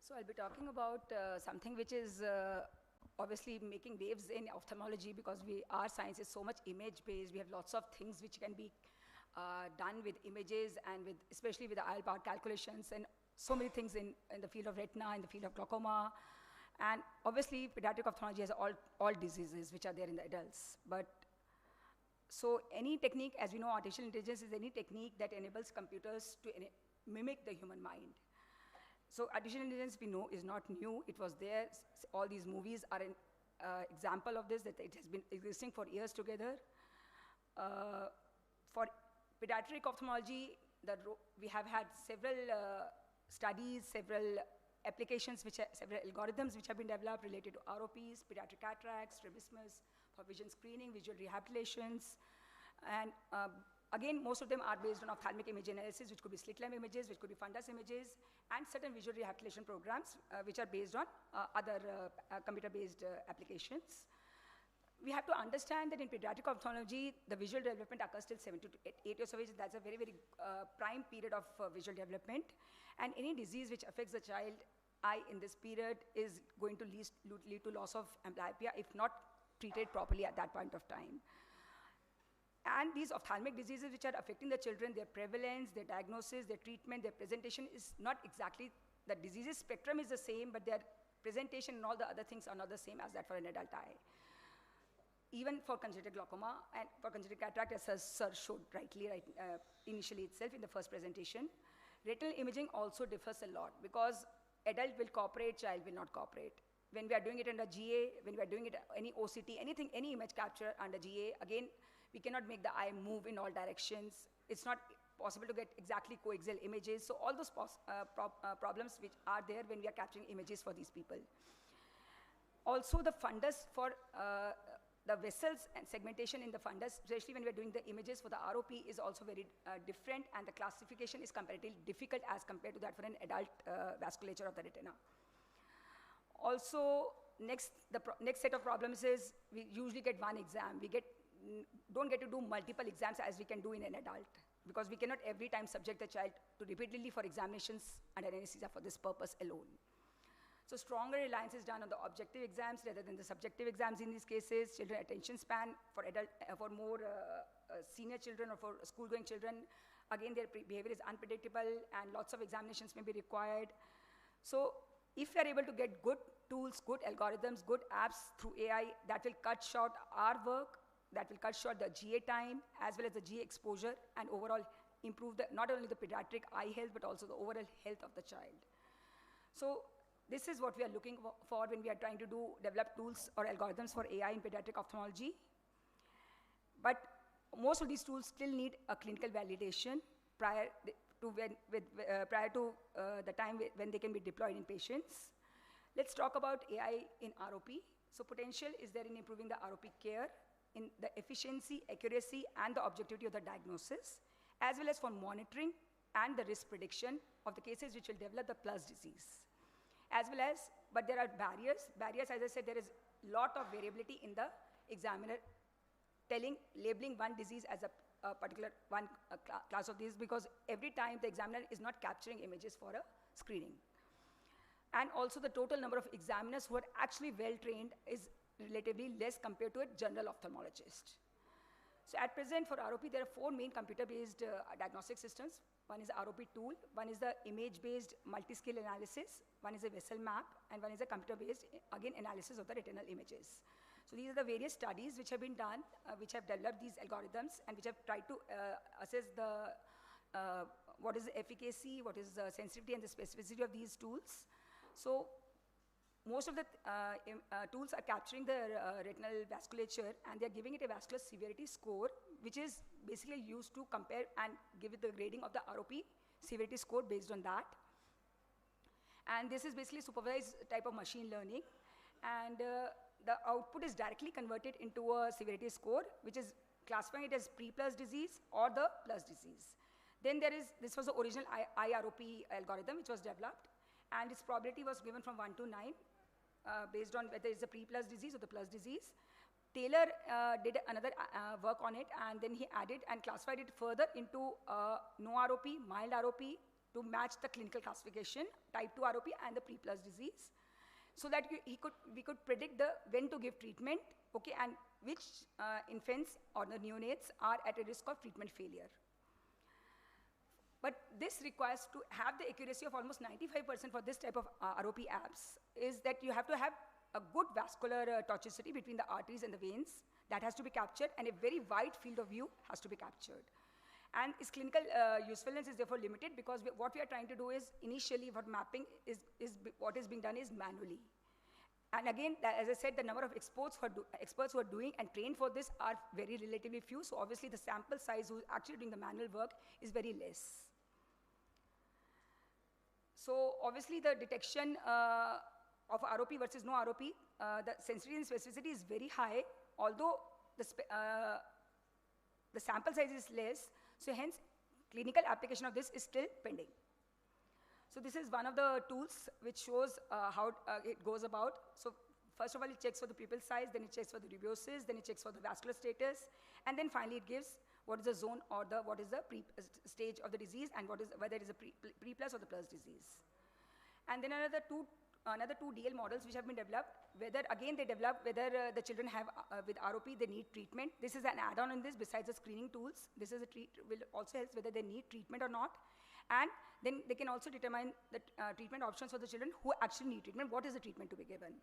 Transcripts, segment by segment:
So I'll be talking about something which is obviously making waves in ophthalmology because our science is so much image-based. We have lots of things which can be done with images and with, especially with the IL-powered calculations and so many things in the field of retina, in the field of glaucoma. And obviously, pediatric ophthalmology has all diseases which are there in the adults. But so any technique, as we know, artificial intelligence is any technique that enables computers to mimic the human mind. So artificial intelligence, we know, is not new. It was there. All these movies are an example of this, that it has been existing for years together. For pediatric ophthalmology, we have had several studies, several applications, several algorithms which have been developed related to ROPs, pediatric cataracts, strabismus, for vision screening, visual rehabilitations. And again, most of them are based on ophthalmic image analysis, which could be slit lamp images, which could be fundus images, and certain visual rehabilitation programs, which are based on other computer-based applications. We have to understand that in pediatric ophthalmology, the visual development occurs till 7 to 8 years of age. That's a very, very prime period of visual development. And any disease which affects the child eye in this period is going to lead to loss of amblyopia if not treated properly at that point of time. And these ophthalmic diseases which are affecting the children, their prevalence, their diagnosis, their treatment, their presentation is not exactly, the diseases spectrum is the same, but their presentation and all the other things are not the same as that for an adult eye. Even for congenital glaucoma and for congenital cataract, as Sir showed initially itself in the first presentation, retinal imaging also differs a lot because adult will cooperate, child will not cooperate. When we are doing it under GA, when we are doing it any OCT, anything, any image capture under GA, again, we cannot make the eye move in all directions. It's not possible to get exactly coaxial images. So all those problems which are there when we are capturing images for these people. Also the fundus for the vessels and segmentation in the fundus, especially when we're doing the images for the ROP, is also very different, and the classification is comparatively difficult as compared to that for an adult vasculature of the retina. Also, the next set of problems is we usually get one exam. We don't get to do multiple exams as we can do in an adult, because we cannot every time subject the child to repeatedly for examinations under anesthesia for this purpose alone. So stronger reliance is done on the objective exams rather than the subjective exams in these cases. Children attention span for for more senior children or for school-going children, again, their behavior is unpredictable and lots of examinations may be required. So if we are able to get good tools, good algorithms, good apps through AI, that will cut short our work, that will cut short the GA time as well as the GA exposure, and overall improve not only the pediatric eye health but also the overall health of the child. So this is what we are looking for when we are trying to develop tools or algorithms for AI in pediatric ophthalmology. But most of these tools still need a clinical validation prior to the time when they can be deployed in patients. Let's talk about AI in ROP. So potential is there in improving the ROP care, in the efficiency, accuracy, and the objectivity of the diagnosis, as well as for monitoring and the risk prediction of the cases which will develop the plus disease. As well as, but there are barriers. Barriers, as I said, there is a lot of variability in the examiner labeling one disease as a particular class of these, because every time the examiner is not capturing images for a screening. And also the total number of examiners who are actually well-trained is relatively less compared to a general ophthalmologist. So at present for ROP, there are 4 main computer-based diagnostic systems. One is the ROP tool, one is the image-based multi-skill analysis, one is a vessel map, and one is a computer-based, again, analysis of the retinal images. So these are the various studies which have been done, which have developed these algorithms, and which have tried to assess what is the efficacy, what is the sensitivity and the specificity of these tools. So most of the tools are capturing the retinal vasculature, and they're giving it a vascular severity score, which is basically used to compare and give it the grading of the ROP severity score based on that. And this is basically supervised type of machine learning. And the output is directly converted into a severity score, which is classifying it as pre-plus disease or the plus disease. Then this was the original IROP algorithm, which was developed. And its probability was given from 1 to 9, based on whether it's a pre-plus disease or the plus disease. Taylor did another work on it, and then he added and classified it further into no ROP, mild ROP, to match the clinical classification, type 2 ROP and the pre-plus disease, so that we could predict when to give treatment, okay, and which infants or the neonates are at a risk of treatment failure. But this requires to have the accuracy of almost 95% for this type of ROP apps, is that you have to have a good vascular tortuosity between the arteries and the veins. That has to be captured, and a very wide field of view has to be captured. And its clinical usefulness is therefore limited, because what we are trying to do is, initially for mapping, what is being done is manually. And again, as I said, the number of experts who are doing and trained for this are very relatively few, so obviously the sample size who is actually doing the manual work is very less. So obviously the detection of ROP versus no ROP, the sensitivity and specificity is very high, although the sample size is less, so hence clinical application of this is still pending. So this is one of the tools which shows how it goes about. So first of all, it checks for the pupil size, then it checks for the rubiosis, then it checks for the vascular status, and then finally it gives what is the zone or what is the stage of the disease, and whether it is a pre-plus or the plus disease. And then another two DL models which have been developed, whether the children have with ROP, they need treatment. This is an add-on in this besides the screening tools. This is will also help whether they need treatment or not. And then they can also determine the treatment options for the children who actually need treatment. What is the treatment to be given?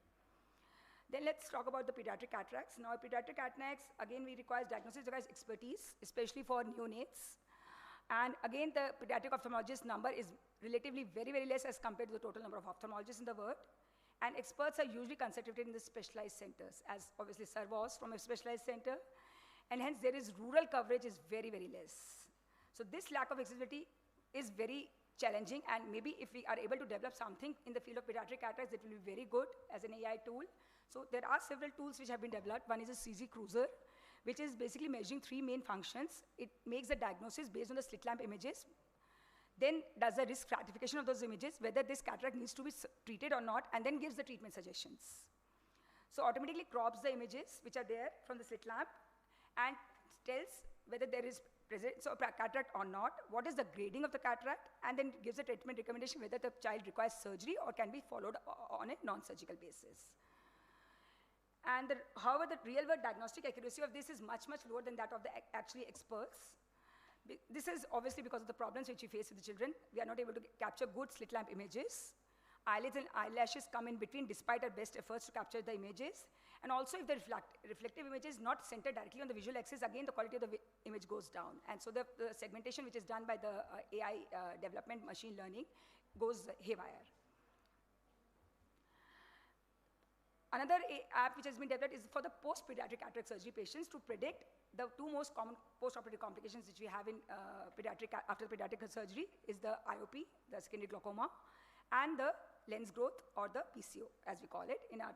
Then let's talk about the pediatric cataracts. Now, pediatric cataracts, again, diagnosis requires expertise, especially for neonates. And again, the pediatric ophthalmologist number is relatively very, very less as compared to the total number of ophthalmologists in the world. And experts are usually concentrated in the specialized centers, as obviously Sir was from a specialized center. And hence, rural coverage is very, very less. So this lack of accessibility is very challenging, and maybe if we are able to develop something in the field of pediatric cataracts, it will be very good as an AI tool. So there are several tools which have been developed. One is a CZ Cruiser, which is basically measuring 3 main functions. It makes the diagnosis based on the slit lamp images, then does the risk stratification of those images, whether this cataract needs to be treated or not, and then gives the treatment suggestions. So automatically crops the images which are there from the slit lamp and tells whether there is presence of cataract or not, what is the grading of the cataract, and then gives a treatment recommendation whether the child requires surgery or can be followed on a non-surgical basis. And however, the real-world diagnostic accuracy of this is much, much lower than that of the actually experts. This is obviously because of the problems which we face with the children. We are not able to capture good slit lamp images. Eyelids and eyelashes come in between despite our best efforts to capture the images. And also, if the reflective image is not centered directly on the visual axis, again, the quality of the image goes down. And so the segmentation which is done by the AI development, machine learning, goes haywire. Another app which has been developed is for the post-pediatric cataract surgery patients to predict the 2 most common post-operative complications which we have in after pediatric surgery is the IOP, the secondary glaucoma, and the lens growth, or the PCO, as we call it in our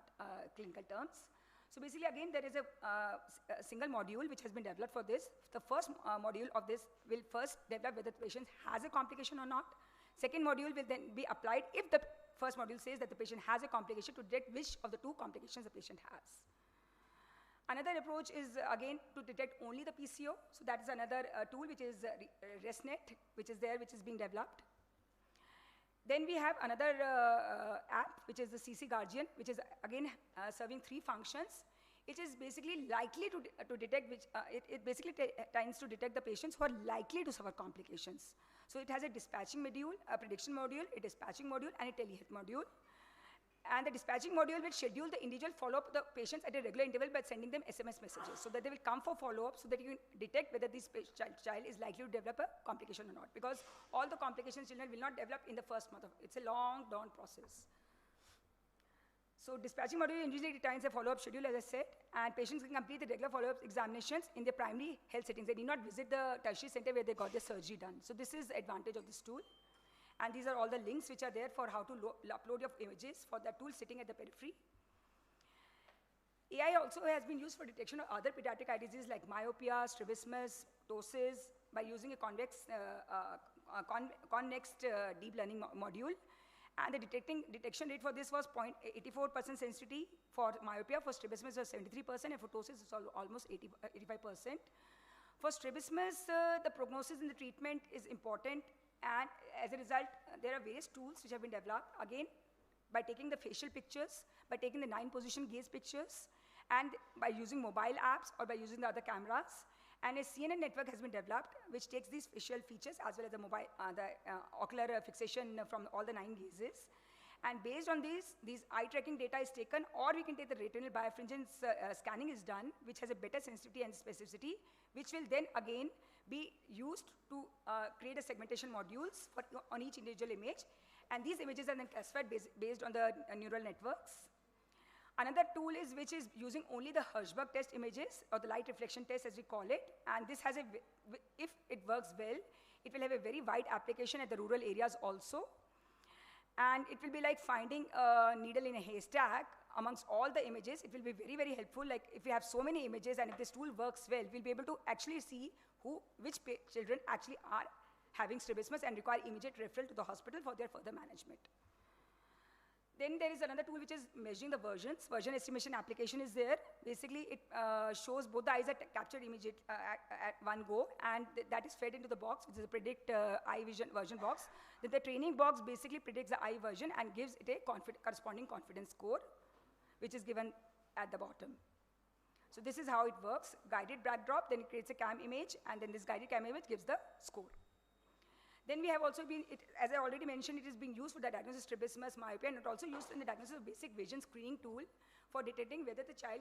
clinical terms. So basically, again, there is a single module which has been developed for this. The first module of this will first develop whether the patient has a complication or not. Second module will then be applied if the first module says that the patient has a complication, to detect which of the 2 complications the patient has. Another approach is, again, to detect only the PCO. So that is another tool which is ResNet, which is being developed. Then we have another app, which is the CC Guardian, which is, again, serving 3 functions. It is basically likely to detect, it basically tends to detect the patients who are likely to suffer complications. So it has a dispatching module, a prediction module, a dispatching module, and a telehealth module. And the dispatching module will schedule the individual follow-up the patients at a regular interval by sending them SMS messages, so that they will come for follow-up, so that you can detect whether this child is likely to develop a complication or not. Because all the complications children will not develop in the first month. It's a long, drawn process. So dispatching module usually determines a follow-up schedule, as I said, and patients can complete the regular follow-up examinations in their primary health settings. They need not visit the tertiary center where they got their surgery done. So this is the advantage of this tool. And these are all the links which are there for how to upload your images for that tool sitting at the periphery. AI also has been used for detection of other pediatric eye diseases like myopia, strabismus, ptosis, by using a convex deep learning module. And the detection rate for this was 0.84% sensitivity for myopia. For strabismus was 73%, and for ptosis is almost 85%. For strabismus, the prognosis in the treatment is important And as a result, there are various tools which have been developed, again, by taking the facial pictures, by taking the 9-position gaze pictures, and by using mobile apps or by using the other cameras. And a CNN network has been developed which takes these facial features as well as the ocular fixation from all the 9 gazes. And based on these eye tracking data is taken, or we can take the retinal birefringence scanning is done, which has a better sensitivity and specificity, which will then again be used to create a segmentation modules on each individual image. And these images are then classified based on the neural networks. Another tool is which is using only the Hirschberg test images, or the light reflection test as we call it. And this has if it works well, it will have a very wide application at the rural areas also. And it will be like finding a needle in a haystack amongst all the images. It will be very, very helpful. Like if we have so many images and if this tool works well, we'll be able to actually see which children actually are having strabismus and require immediate referral to the hospital for their further management. Then there is another tool which is measuring the versions. Version estimation application is there. Basically, it shows both the eyes are captured immediate at one go, and that is fed into the box, which is a predict eye version box. Then the training box basically predicts the eye version and gives it a corresponding confidence score, which is given at the bottom. So this is how it works. Guided backdrop, then it creates a cam image, and then this guided cam image gives the score. Then we have also been, as I already mentioned, it is being used for the diagnosis of strabismus, myopia, and it also used in the diagnosis of basic vision screening tool for detecting whether the child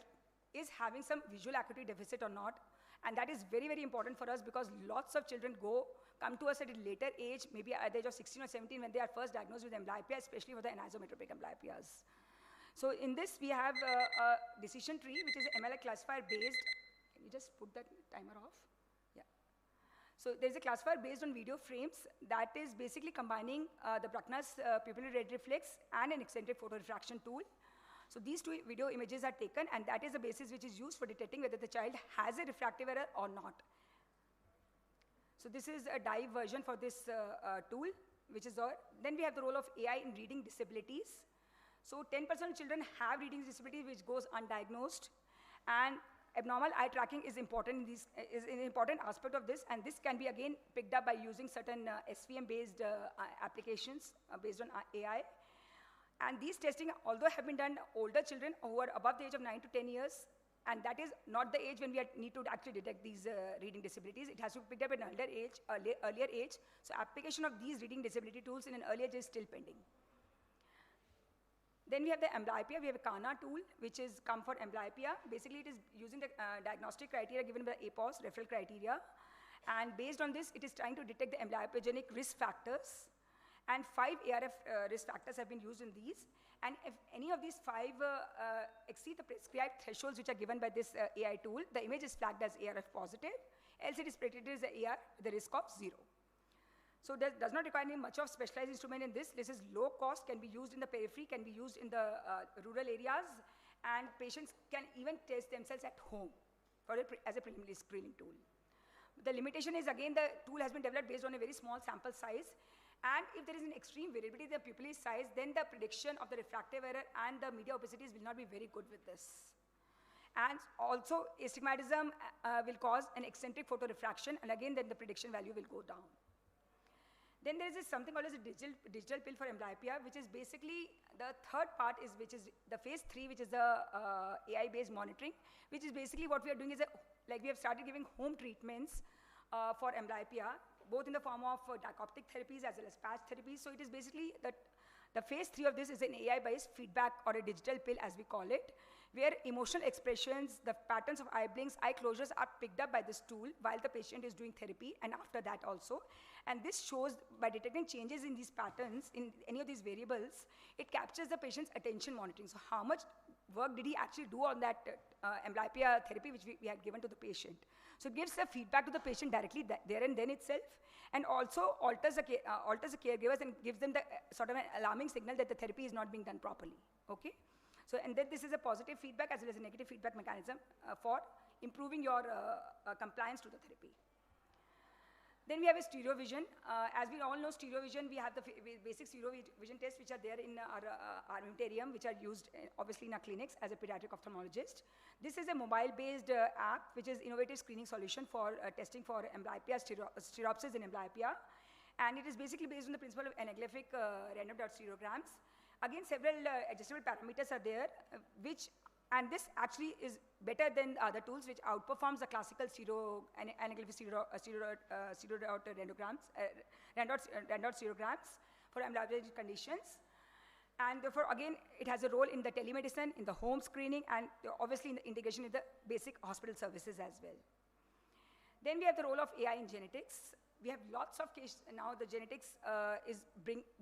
is having some visual acuity deficit or not. And that is very, very important for us because lots of children come to us at a later age, maybe at the age of 16 or 17 when they are first diagnosed with amblyopia, especially for the anisometropic amblyopias. So in this, we have a decision tree, which is an MLI classifier based. Can you just put that timer off? Yeah. So there's a classifier based on video frames that is basically combining the Bruckner's pupillary red reflex and an eccentric photorefraction tool. So these two video images are taken, and that is the basis which is used for detecting whether the child has a refractive error or not. So this is a dive version for this tool, which is then we have the role of AI in reading disabilities. So 10% of children have reading disability which goes undiagnosed, and abnormal eye tracking is important. Is an important aspect of this, and this can be again picked up by using certain SVM-based applications based on AI. And these testing, although have been done older children who are above the age of 9 to 10 years, and that is not the age when we need to actually detect these reading disabilities. It has to be picked up at an earlier age. So application of these reading disability tools in an early age is still pending. Then we have the amblyopia. We have a CANA tool, which is come for amblyopia. Basically, it is using the diagnostic criteria given by the APOS referral criteria. And based on this, it is trying to detect the amblyopogenic risk factors. And 5 ARF risk factors have been used in these. And if any of these 5 exceed the prescribed thresholds which are given by this AI tool, the image is flagged as ARF positive, else it is predicted as AR with a risk of 0. So that does not require any much of specialized instrument in this. This is low cost, can be used in the periphery, can be used in the rural areas, and patients can even test themselves at home as a preliminary screening tool. The limitation is, again, the tool has been developed based on a very small sample size, and if there is an extreme variability in the pupillary size, then the prediction of the refractive error and the media opacities will not be very good with this. And also, astigmatism will cause an eccentric photorefraction, and again, then the prediction value will go down. Then there is something called as a digital pill for amblyopia, which is basically the third part which is the phase 3, which is the AI-based monitoring, which is basically what we are doing is like we have started giving home treatments for amblyopia, both in the form of dichoptic therapies as well as patch therapies. So it is basically the phase 3 of this is an AI-based feedback or a digital pill, as we call it, where emotional expressions, the patterns of eye blinks, eye closures are picked up by this tool while the patient is doing therapy and after that also. And this shows, by detecting changes in these patterns, in any of these variables, it captures the patient's attention monitoring. So how much work did he actually do on that amblyopia therapy which we had given to the patient. So it gives the feedback to the patient directly there and then itself, and also alters the caregivers and gives them the sort of an alarming signal that the therapy is not being done properly. Okay? So, and then this is a positive feedback as well as a negative feedback mechanism for improving your compliance to the therapy. Then we have a stereo vision. As we all know, stereo vision, we have the basic stereo vision tests which are there in our armamentarium, which are used obviously in our clinics as a pediatric ophthalmologist. This is a mobile-based app, which is innovative screening solution for testing for amblyopia, stereopsis in amblyopia. And it is basically based on the principle of anaglyphic random dot stereograms. Again, several adjustable parameters are there, and this actually is better than other tools, which outperforms the classical anaglyphic random dot stereograms for ambulatory conditions. And therefore, again, it has a role in the telemedicine, in the home screening, and obviously in the integration in the basic hospital services as well. Then we have the role of AI in genetics. We have lots of cases now. The genetics is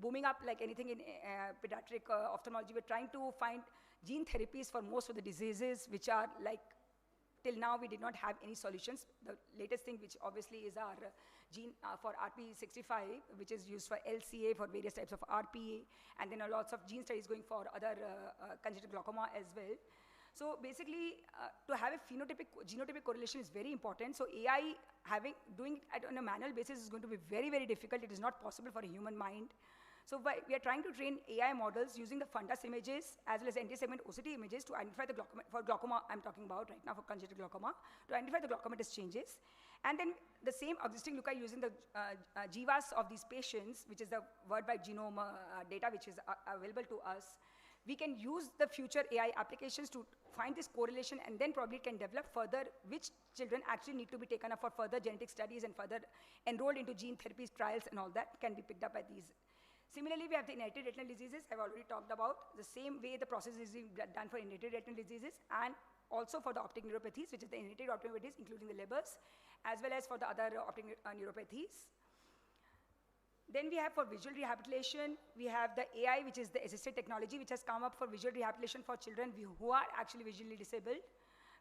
booming up like anything in pediatric ophthalmology. We're trying to find gene therapies for most of the diseases, which are like, till now we did not have any solutions. The latest thing, which obviously is our gene for RP65, which is used for LCA, for various types of RPA, and then lots of gene studies going for other congenital glaucoma as well. So basically, to have a genotypic correlation is very important. So AI doing it on a manual basis is going to be very, very difficult. It is not possible for a human mind. So we are trying to train AI models using the fundus images as well as anti-segment OCT images to identify the glaucoma, for glaucoma I'm talking about right now, for congenital glaucoma, to identify the glaucomatous changes. And then the same existing lookup using the GWAS of these patients, which is the word-wide genome data which is available to us. We can use the future AI applications to find this correlation, and then probably can develop further which children actually need to be taken up for further genetic studies and further enrolled into gene therapies trials, and all that can be picked up by these. Similarly, we have the inherited retinal diseases. I've already talked about the same way the process is done for inherited retinal diseases, and also for the optic neuropathies, which is the inherited optic neuropathies, including the Leber's, as well as for the other optic neuropathies. Then we have for visual rehabilitation, we have the AI, which is the assisted technology, which has come up for visual rehabilitation for children who are actually visually disabled.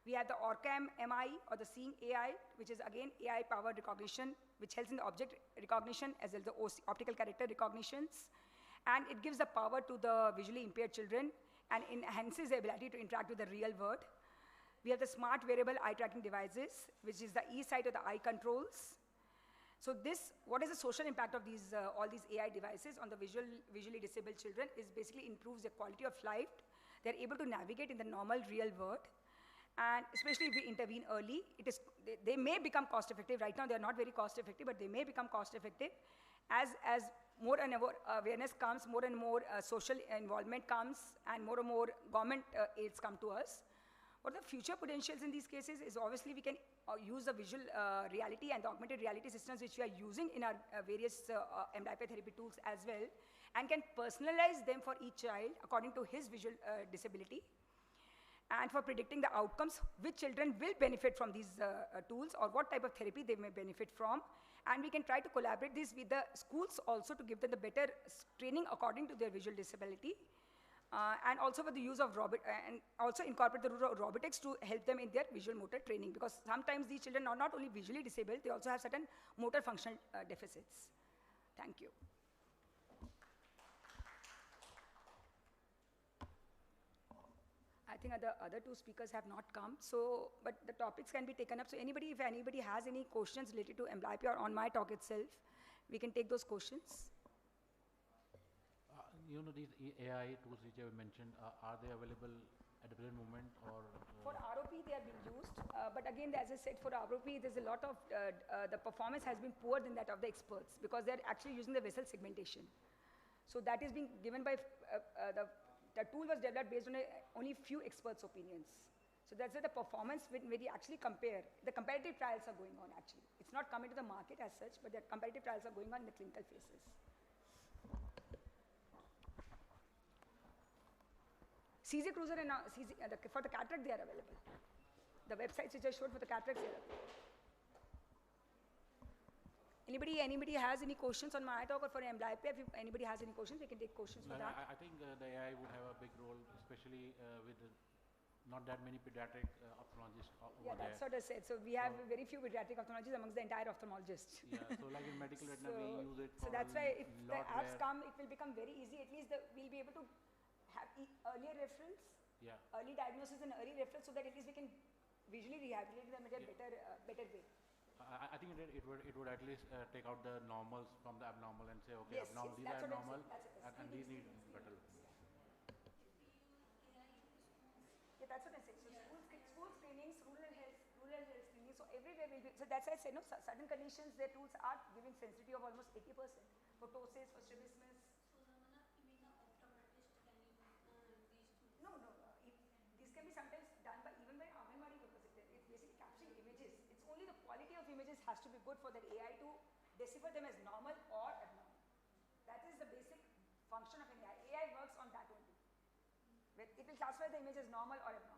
We have the OrCam-MI, or the Seeing AI, which is again AI-powered recognition, which helps in the object recognition as well as the optical character recognitions. And it gives the power to the visually impaired children and enhances the ability to interact with the real world. We have the smart wearable eye tracking devices, which is the e-sight of the eye controls. So what is the social impact of all these AI devices on the visually disabled children is basically improves their quality of life. They're able to navigate in the normal real world. And especially if we intervene early, they may become cost effective. Right now, they're not very cost effective, but they may become cost effective. As more and more awareness comes, more and more social involvement comes, and more government aids come to us. What are the future potentials in these cases is obviously we can use the visual reality and the augmented reality systems which we are using in our various MLIPA therapy tools as well, and can personalize them for each child according to his visual disability, and for predicting the outcomes, which children will benefit from these tools or what type of therapy they may benefit from. And we can try to collaborate this with the schools also to give them the better training according to their visual disability. And also for the use of and also incorporate the role of robotics to help them in their visual motor training, because sometimes these children are not only visually disabled, they also have certain motor functional deficits. Thank you. I think the other two speakers have not come, but the topics can be taken up. So if anybody has any questions related to MLIPA or on my talk itself, we can take those questions. You know, these AI tools which I mentioned, are they available at the present moment, or? For ROP, they are being used. But again, as I said, for ROP, there's a lot of, the performance has been poor than that of the experts, because they're actually using the vessel segmentation. So that is being given by, the tool was developed based on only few experts' opinions. So that's why the performance, when we actually compare, the comparative trials are going on actually. It's not coming to the market as such, but the comparative trials are going on in the clinical phases. CZ Cruiser and for the cataract, they are available. The websites which I showed for the cataracts, they are available. Anybody has any questions on my talk or for MLIPA? If anybody has any questions, they can take questions for that. I think the AI would have a big role, especially with not that many pediatric ophthalmologists over there. That's what I said. So we have very few pediatric ophthalmologists amongst the entire ophthalmologists. Yeah, so like in medical retina, we use it for so that's why if the apps come, it will become very easy. At least we'll be able to have earlier referrals, early diagnosis and early referrals, so that at least we can visually rehabilitate them in a better way. I think it would at least take out the normals from the abnormal and say, okay, abnormal, these are normal, and these need better. Yeah, that's what I said. So school screenings, rural health screenings So everywhere will be, so that's why I said, no, certain conditions, their tools are giving sensitivity of almost 80%. For ptosis, for strabismus. So even the optometrist can use these tools? No, no. This can be sometimes done by even by Anganwadi workers. It's basically capturing images. It's only the quality of images has to be good for that AI to decipher them as normal or abnormal. That is the basic function of an AI. AI works on that only. It will classify the image as normal or abnormal.